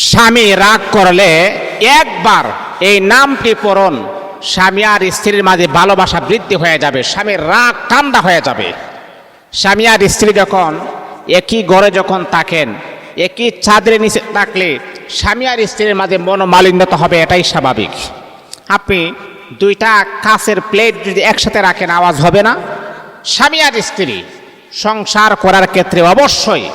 স্বামী রাগ করলে একবার এই নামটি পড়ুন, স্বামী আর স্ত্রীর মাঝে ভালোবাসা বৃদ্ধি হয়ে যাবে, স্বামীর রাগ ঠান্ডা হয়ে যাবে। স্বামী আর স্ত্রী যখন একই ঘরে যখন থাকেন, একই চাদরের নিচে থাকলে স্বামী আর স্ত্রীর মাঝে মনোমালিন্যতা হবে, এটাই স্বাভাবিক। আপনি দুইটা কাঁচের প্লেট যদি একসাথে রাখেন আওয়াজ হবে না? স্বামী আর স্ত্রী সংসার করার ক্ষেত্রে অবশ্যই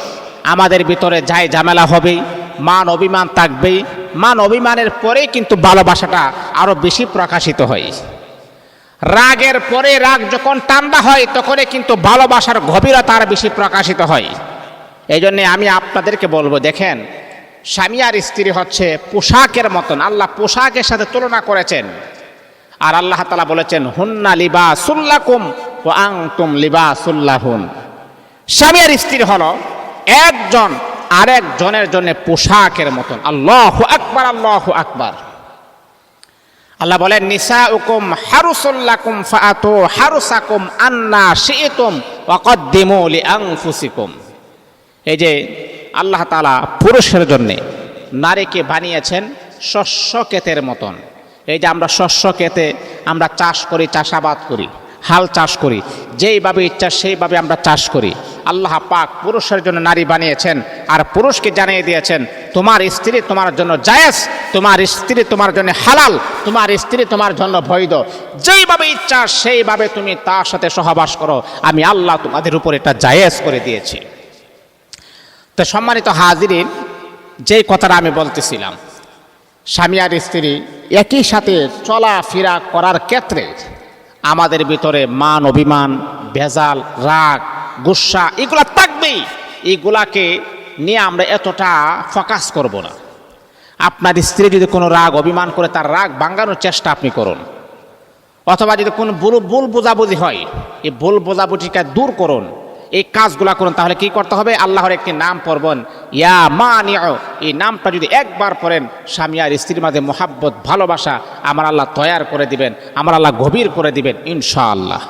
আমাদের ভিতরে যাই ঝামেলা হবেই, মান অভিমান থাকবেই। মান অভিমানের পরেই কিন্তু ভালোবাসাটা আরো বেশি প্রকাশিত হয়। রাগের পরে রাগ যখন ঠান্ডা হয় তখনই কিন্তু ভালোবাসার গভীরতা আর বেশি প্রকাশিত হয়। এই জন্যে আমি আপনাদেরকে বলবো, দেখেন, স্বামী আর স্ত্রী হচ্ছে পোশাকের মতন, আল্লাহ পোশাকের সাথে তুলনা করেছেন। আর আল্লাহ তাআলা বলেছেন, হুন্না লিবাসুল লাকুম ওয়া আনতুম লিবাসুল লাহুন। স্বামী আর স্ত্রী হলো একজন আরেকজনের জন্য পোশাকের মতন। আল্লাহু আকবার, আল্লাহু আকবার। আল্লাহ বলেন, নিসাউকুম হারুসুল লাকুম ফাআতু হারুসাকুম আন্না শি'তুম ওয়া কদ্দিমু লিআনফুসিকুম। এই যে আল্লাহ তাআলা পুরুষের জন্য নারীকে বানিয়েছেন শস্য ক্ষেতের মতন। এই যে আমরা শস্য ক্ষেতে আমরা চাষ করি, চাষাবাদ করি, হাল চাষ করি, যেইভাবে ইচ্ছা সেইভাবে আমরা চাষ করি। আল্লাহ পাক পুরুষের জন্য নারী বানিয়েছেন আর পুরুষকে জানিয়ে দিয়েছেন, তোমার স্ত্রী তোমার জন্য জায়েজ, তোমার স্ত্রী তোমার জন্য হালাল, তোমার স্ত্রী তোমার জন্য বৈধ। যেইভাবে ইচ্ছা সেইভাবে তুমি তার সাথে সহবাস করো, আমি আল্লাহ তোমাদের উপর এটা জায়েজ করে দিয়েছি। তো সম্মানিত হাজিরিন, যেই কথাটা আমি বলতেছিলাম, স্বামী আর স্ত্রী একই সাথে চলাফেরা করার ক্ষেত্রে আমাদের ভিতরে মান অভিমান, ভেজাল, রাগ, গুসা এগুলা থাকবেই। এইগুলাকে নিয়ে আমরা এতটা ফোকাস করব না। আপনার স্ত্রী যদি কোনো রাগ অভিমান করে তার রাগ ভাঙানোর চেষ্টা আপনি করুন, অথবা যদি কোনো ভুল বোঝাবুঝি হয় এই ভুল বোঝাবুঝিকে দূর করুন, এই কাজগুলা করুন। তাহলে কি করতে হবে? আল্লাহর একটি নাম পড়বেন, ইয়া মানিউ। এই নামটা যদি একবার পড়েন, স্বামী আর স্ত্রীর মাঝে মোহাব্বত, ভালোবাসা আমার আল্লাহ তৈয়ার করে দিবেন, আমার আল্লাহ গভীর করে দিবেন ইনশাআল্লাহ।